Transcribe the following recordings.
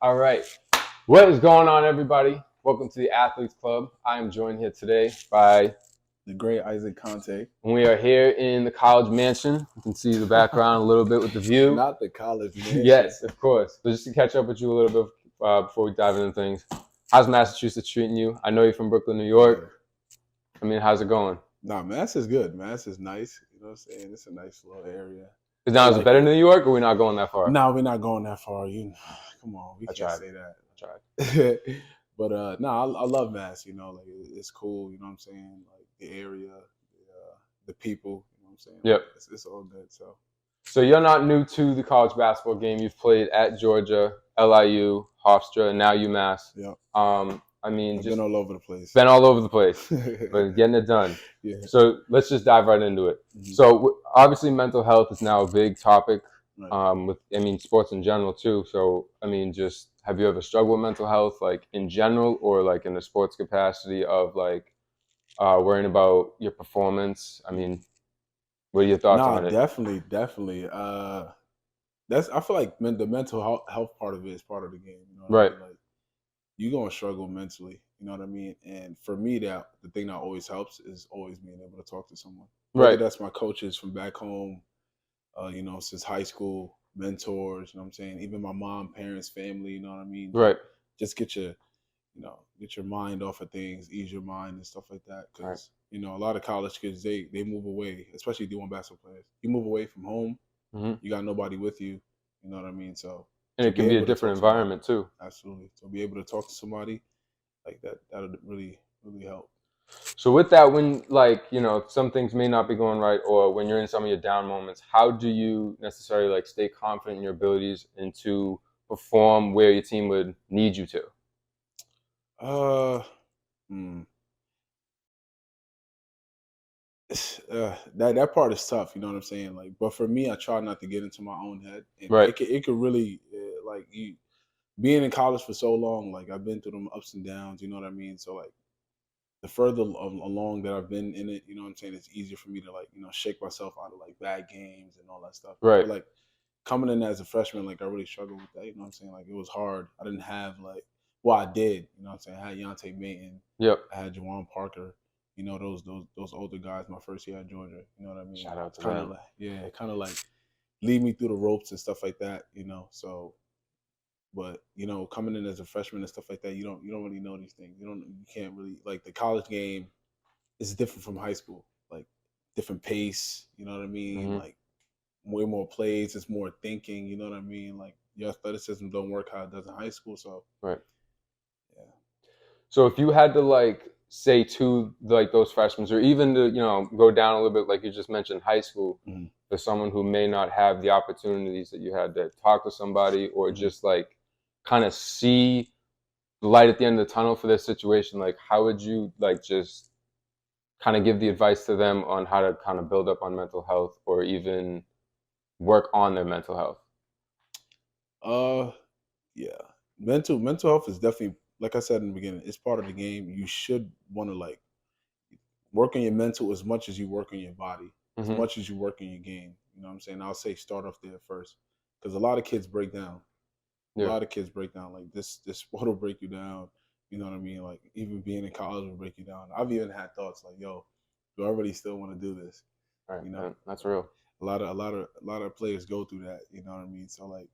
All right. What is going on, everybody? Welcome to the Athletes Club. I am joined here today by The great Isaac Kante. we are here in the college mansion. You can see the background a little bit with the view. Not the college mansion. Yes, of course. So just to catch up with you a little bit before we dive into things, how's Massachusetts treating you? I know you're from Brooklyn, New York. I mean, how's it going? Nah, Mass is good. Mass is nice. You know what I'm saying? It's a nice little area. Now, is it better than New York, or are we not going that far? No, we're not going that far. Come on, we can't say that. I tried. But I love Mass. You know, like it's cool. You know what I'm saying? Like the area, the people. You know what I'm saying? Yep. Like, it's all good. So you're not new to the college basketball game. You've played at Georgia, LIU, Hofstra, and now UMass. Yeah. I mean, I've just been all over the place. Been all over the place, but getting it done. Yeah. So let's just dive right into it. Mhm. So obviously, mental health is now a big topic. Right. With sports in general too. So just have you ever struggled with mental health, like in general, or like in the sports capacity of like worrying about your performance? I mean, what are your thoughts on it? Definitely. That's I feel like the mental health part of it is part of the game. You know what Right. I mean? Like you're gonna struggle mentally. You know what I mean? And for me, that the thing that always helps is always being able to talk to someone. Whether Right. that's my coaches from back home, since high school, mentors. You know what I'm saying? Even my mom, parents, family. You know what I mean? Right. Just get your mind off of things, ease your mind and stuff like that. Because a lot of college kids they move away, especially D1 basketball players. You move away from home, you got nobody with you. You know what I mean? So And it can be a different environment too. Absolutely. So be able to talk to somebody like that'll really help. So with that, when some things may not be going right, or when you're in some of your down moments, how do you necessarily like stay confident in your abilities and to perform where your team would need you to? Uh, hmm. That part is tough. You know what I'm saying? Like, but for me, I try not to get into my own head, and Right. it could really like you being in college for so long. Like I've been through them ups and downs. You know what I mean? So like the further along that I've been in it, you know what I'm saying, it's easier for me to like shake myself out of like bad games and all that stuff. Right. But like coming in as a freshman, like I really struggled with that. You know what I'm saying? Like it was hard. I didn't have like well, I did. You know what I'm saying? I had Yante Mayton. Yep. I had Jawan Parker. You know those older guys. My first year at Georgia. You know what I mean? Shout out to kind them. of like kind of like lead me through the ropes and stuff like that. You know, so but coming in as a freshman and stuff like that, you don't really know these things. You can't really like the college game is different from high school. Like different pace. You know what I mean? Mhm. Like way more plays. It's more thinking. You know what I mean? Like your athleticism don't work how it does in high school. So Right. yeah. So if you had to like say to like those freshmen, or even to go down a little bit, like you just mentioned, high school, Mhm. for someone who may not have the opportunities that you had to talk to somebody, or just like kind of see the light at the end of the tunnel for their situation, like how would you like just kind of give the advice to them on how to kind of build up on mental health, or even work on their mental health? Uh, yeah. Mental health is definitely like I said in the beginning. It's part of the game. You should want to like work on your mental as much as you work on your body, as Mm-hmm. much as you work on your game. You know what I'm saying? I'll say start off there first because a lot of kids break down. A Yeah. lot of kids break down. Like this sport will break you down. You know what I mean? Like even being in college will break you down. I've even had thoughts like, "Yo, do I really still want to do this?" Right. You know, That's real. a lot of players go through that. You know what I mean? So like,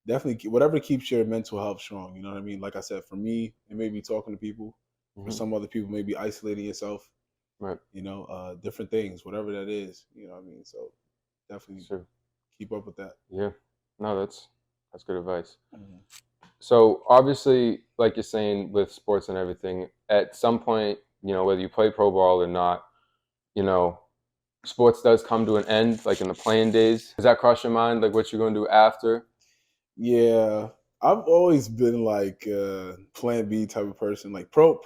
definitely whatever keeps your mental health strong. You know what I mean? Like I said, for me, it may be talking to people. For Mm-hmm. some other people, maybe isolating yourself. Right. Different things, whatever that is. You know what I mean? So definitely Sure. keep up with that. Yeah. No, that's good advice. Mhm. So obviously, like you're saying with sports and everything, at some point, whether you play pro ball or not, you know, sports does come to an end, like in the playing days. Does that cross your mind, like what you're going to do after? Yeah, I've always been like Plan B type of person. Like pro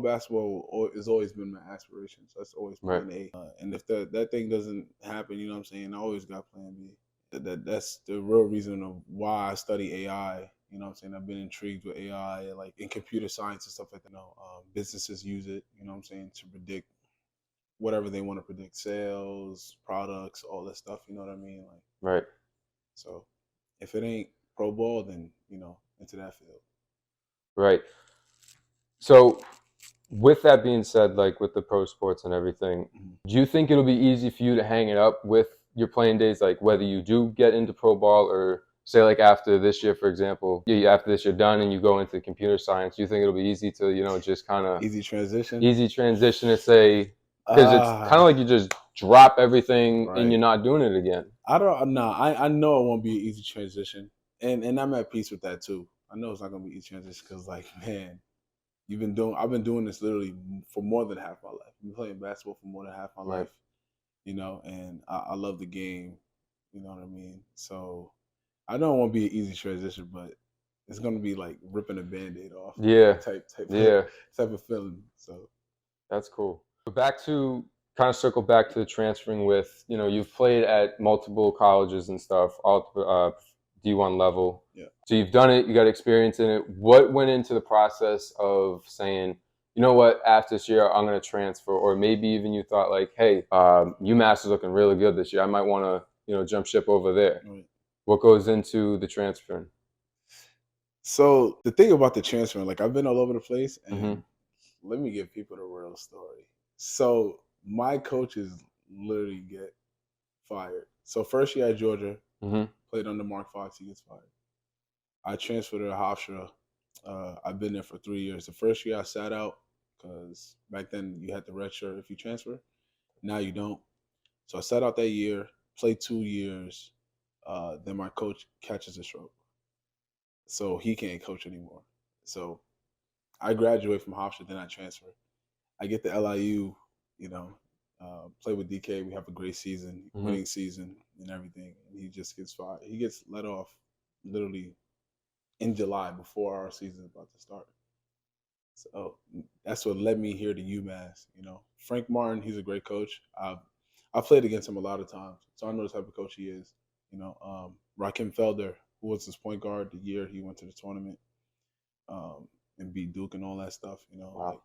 basketball has always been my aspiration. So that's always Right. Plan A. And if that thing doesn't happen, you know what I'm saying? I always got Plan B. That's the real reason of why I study AI. You know what I'm saying? I've been intrigued with AI, like in computer science and stuff like that. Businesses use it. You know what I'm saying, to predict whatever they want to predict, sales, products, all that stuff. You know what I mean? Like Right. so if it ain't pro ball, then into that field. Right. So with that being said, like with the pro sports and everything, do you think it'll be easy for you to hang it up with your playing days, like whether you do get into pro ball or say like after this year, for example, after this year done and you go into computer science, do you think it'll be easy to, just kind of Easy transition. easy transition to say, because it's kind of Ah, like you just drop everything and you're right. not doing it again. I don't know. I know it won't be an easy transition, and I'm at peace with that too. I know it's not gonna be an easy transition because, like, man, I've been doing this literally for more than half my life. I've been playing basketball for more than half my Right. life, and I love the game. You know what I mean? So I know it won't be an easy transition, but it's gonna be like ripping a band-aid off, Yeah. type Yeah. type of feeling. So That's cool. But back to kind of circle back to the transferring with, you've played at multiple colleges and stuff, all D1 level. yeah. So you've done it, you got experience in it. What went into the process of saying, you know what, after this year, I'm going to transfer? Or maybe even you thought like, hey, UMass is looking really good this year. I might want to, jump ship over there. Right. What goes into the transferring? So the thing about the transferring, like I've been all over the place, Mm-hmm. and let me give people the real story. So my coaches literally get fired. So first year at Georgia, Mm-hmm. played under Mark Fox, he gets fired. I transferred to Hofstra. I've been there for 3 years. The first year I sat out because back then you had the red shirt if you transfer. Now you don't. So I sat out that year, played 2 years. Then my coach catches a stroke, so he can't coach anymore. So I graduate from Hofstra, then I transfer. I get to LIU, play with DK. We have a great season, Mm-hmm. winning season, and everything. And he just gets fired. He gets let off literally in July before our season is about to start. So that's what led me here to UMass. Frank Martin, he's a great coach. I've played against him a lot of times, so I know the type of coach he is. Rakim Felder, who was his point guard the year he went to the tournament, and beat Duke and all that stuff. Wow. Like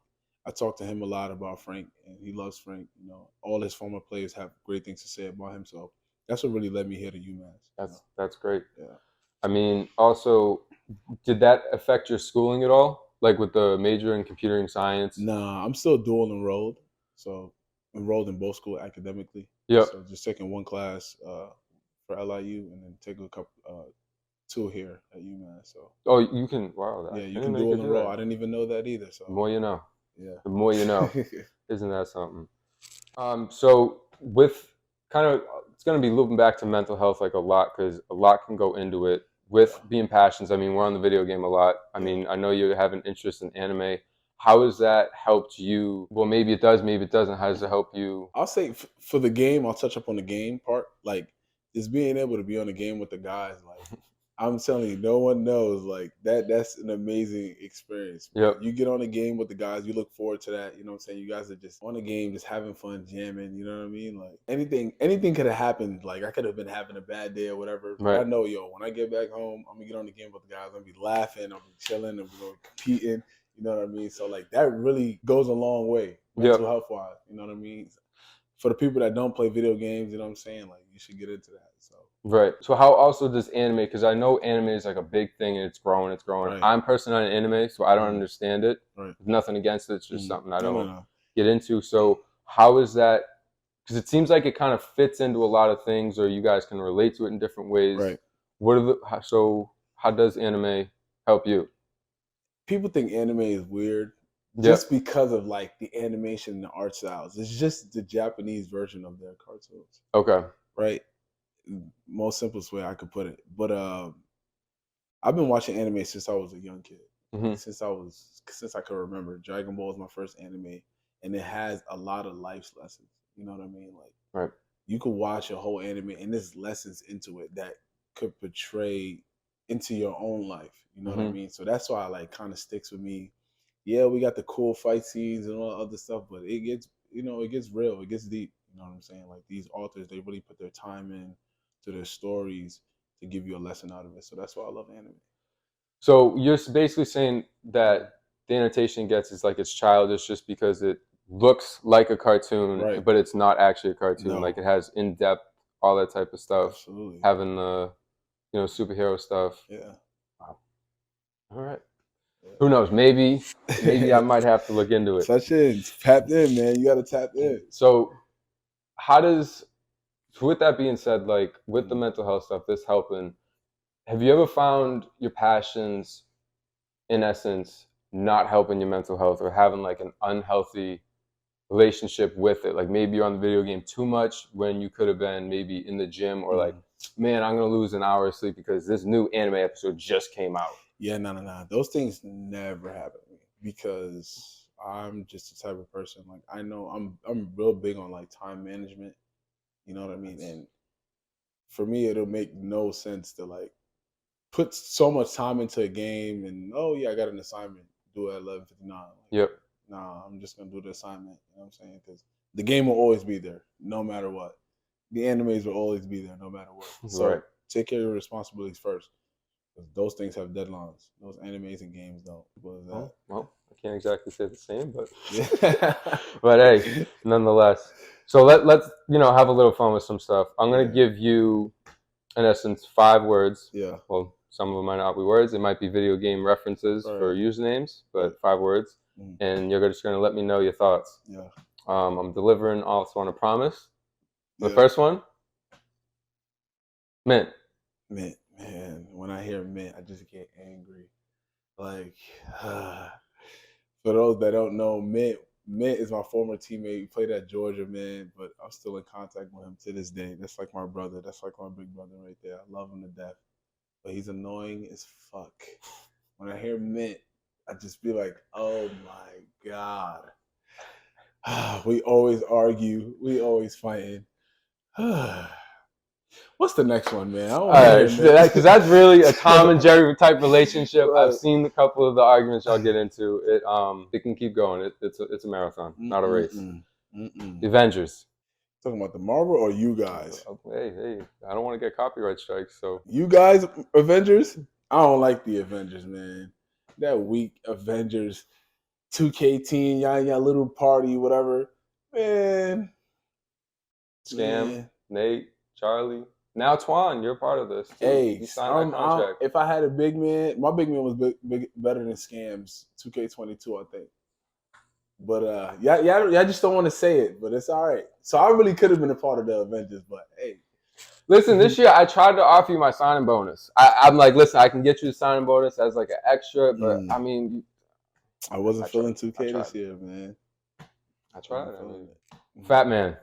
I talked to him a lot about Frank, and he loves Frank. All his former players have great things to say about him. So that's what really led me here to UMass. That's great. Yeah. I mean, also, did that affect your schooling at all? Like with the major in computing science? Nah, I'm still dual enrolled, so enrolled in both school academically. Yep. So just taking one class for LIU, and then take a couple two here at UMass. So Oh, you can. Wow, yeah, I you didn't can know you dual could do enroll. that. I didn't even know that either. The So more you know. yeah. The more you know. Isn't that something? So with kind of, it's going to be looping back to mental health like a lot because a lot can go into it. With Yeah. being passions, I mean, we're on the video game a lot. I Yeah. mean, I know you have an interest in anime. How has that helped you? Well, maybe it does, maybe it doesn't. How does it help you? I'll say for the game, I'll touch up on the game part. Like just being able to be on the game with the guys, like I'm telling you, no one knows like that. That's an amazing experience, man. Yep. You get on the game with the guys, you look forward to that. You know what I'm saying? You guys are just on the game, just having fun, jamming. You know what I mean? Like anything could have happened. Like I could have been having a bad day or whatever. But I Right. know, when I get back home, I'm gonna get on the game with the guys. I'm gonna be laughing, I'm gonna be chilling, I'm gonna be competing. You know what I mean? So like that really goes a long way, Yep. mental health wise. You know what I mean? For the people that don't play video games, you know what I'm saying? Like you should get into that. So Right. So how also does anime? Because I know anime is like a big thing and it's growing. It's growing. right. I'm personally not an anime, so I don't Mhm. understand it. Right. Nothing against it. It's just Mhm. something I No, no, don't no. get into. So how is that? Because it seems like it kind of fits into a lot of things, or you guys can relate to it in different ways. Right. What are so? How does anime help you? People think anime is weird Yep. just because of like the animation and the art styles. It's just the Japanese version of their cartoons, Okay. right? Most simplest way I could put it. But I've been watching anime since I was a young kid. Hmm. Since I could remember. Dragon Ball is my first anime, and it has a lot of life lessons. You know what I mean? Like Right. you could watch a whole anime and there's lessons into it that could portray into your own life. You know what I Hmm. mean? So that's why like kind of sticks with me. Yeah, we got the cool fight scenes and all that other stuff, but it gets real, it gets deep. You know what I'm saying? Like these authors, they really put their time in to their stories to give you a lesson out of it. So that's why I love anime. So you're basically saying that the annotation gets is like it's childish just because it looks like a cartoon, Right. but it's not actually a cartoon. Like No, it has in depth, all that type of stuff, absolutely. having the superhero stuff. Yeah. Wow. All right. Yeah. Who knows? Maybe I might have to look into it. Touch in, tapped in, man. You gotta tap in. So how does, so with that being said, like with the mental health stuff, this helping, have you ever found your passions, in essence, not helping your mental health or having like an unhealthy relationship with it? Like maybe you're on the video game too much when you could have been maybe in the gym, or like, man, I'm gonna lose an hour of sleep because this new anime episode just came out. Yeah, no. Those things never happen to me because I'm just the type of person, like, I know I'm real big on like time management. You know what I mean? And for me, it'll make no sense to like put so much time into a game and, oh yeah, I got an assignment, do it at 11:59. Like, Yep. nah, I'm just gonna do the assignment. You know what I'm saying? Because the game will always be there, no matter what. The animes will always be there, no matter what. So Right. take care of your responsibilities first. Those things have deadlines. Those animes and games don't. What is that? Well, I can't exactly say the same, but Yeah. but hey, nonetheless. So let's have a little fun with some stuff. I'm gonna give you, in essence, 5 words. Yeah. Well, some of them might not be words. It might be video game references for usernames, but 5 words, and you're just gonna let me know your thoughts. Yeah. I'm delivering also on a promise. The Yeah. first one, mint. Mint, man. When I hear mint, I just get angry. Like, for those that don't know, Mint is my former teammate. He played at Georgia, man, but I'm still in contact with him to this day. That's like my brother. That's like my big brother right there. I love him to death, but he's annoying as fuck. When I hear Mint, I just be like, oh my God. We always argue. We always fighting. What's the next one, man? I don't want to hear Mint. Because that's really a Tom and Jerry type relationship. Right. I've seen a couple of the arguments y'all get into. It can keep going. It's a marathon, not a race. The Avengers. Talking about the Marvel or you guys? Hey, I don't want to get copyright strikes. So you guys, Avengers? I don't like the Avengers, man. That weak Avengers 2K team, y'all little party, whatever. Man. Scam, Nate, Charlie. Now Twan, you're part of this too. Hey, you signed that contract. if I had a big man, my big man was better than Scam's 2K22, I think. But y'all just don't want to say it, but it's all right. So I really could have been a part of the Avengers, but hey. Listen, this year I tried to offer you my signing bonus. I'm like, listen, I can get you the signing bonus as like an extra, but I mean, I wasn't feeling 2K this year, man. I tried. Fat Man.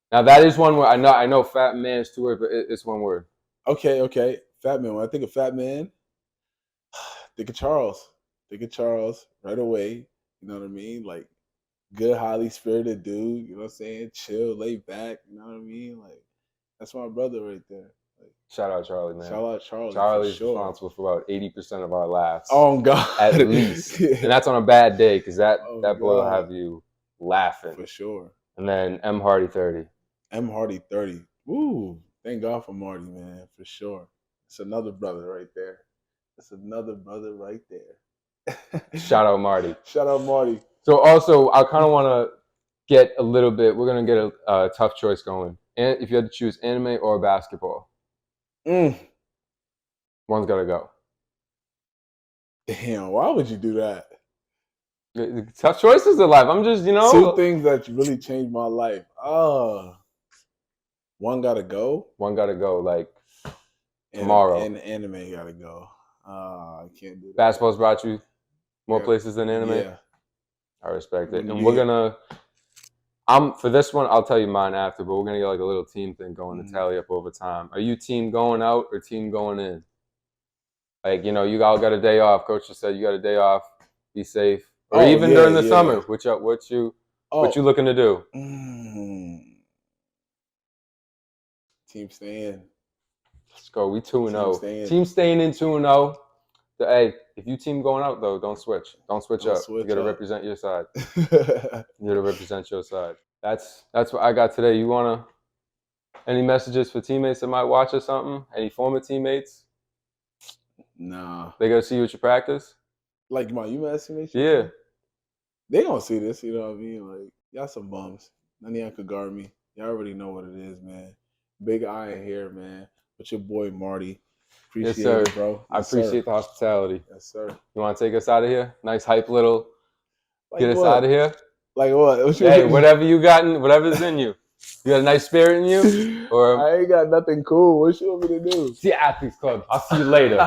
Now that is one word. I know Fat Man is 2 words, but it's 1 word. Okay. Fat Man. When I think of Fat Man, think of Charles. Think of Charles right away. You know what I mean? Like, good, highly spirited dude. You know what I'm saying? Chill, laid back. You know what I mean? Like, that's my brother right there. Like, shout out Charlie, man. Shout out Charlie. Charlie's responsible for about 80% of our laughs. Oh God, at least, and that's on a bad day because that boy will have you laughing for sure. And then M Hardy 30. M Hardy 30. Woo! Thank God for Marty, man, for sure. It's another brother right there. Shout out Marty. Shout out Marty. So also, I kind of want to get a little bit. We're gonna get a tough choice going. And if you had to choose anime or basketball, one's gotta go. Damn, why would you do that? Tough choices in life. I'm just, 2 things that really changed my life. One gotta go. One gotta go. Like tomorrow. And anime gotta go. I can't do that. Basketball's brought you more places than anime. Yeah, I respect it. And we're gonna. For this one, I'll tell you mine after, but we're gonna get like a little team thing going to tally up over time. Are you team going out or team going in? Like, you all got a day off. Coach just said you got a day off. Be safe. Or even during the summer. What you looking to do? Team staying. Let's go. We 2-0. Team staying in 2-0. Hey, if you team going out though, don't switch. Don't switch up. You gotta represent your side. You gotta represent your side. That's what I got today. You wanna any messages for teammates that might watch or something? Any former teammates? Nah. They gotta see you at your practice? Like my Umass teammates? Yeah. They gonna see this, you know what I mean? Like, y'all some bums. None of y'all could guard me. Y'all already know what it is, man. Big eye in here, man. With your boy Marty. Appreciate sir. it, bro. I Yes, sir. appreciate the hospitality. Yes, sir. You want to take us out of here? Nice hype little. Like Get us what? out of here. Like what? Hey, whatever you got, whatever's in you. You got a nice spirit in you, or I ain't got nothing cool. What you want me to do? see Athletes Club. I'll see you later.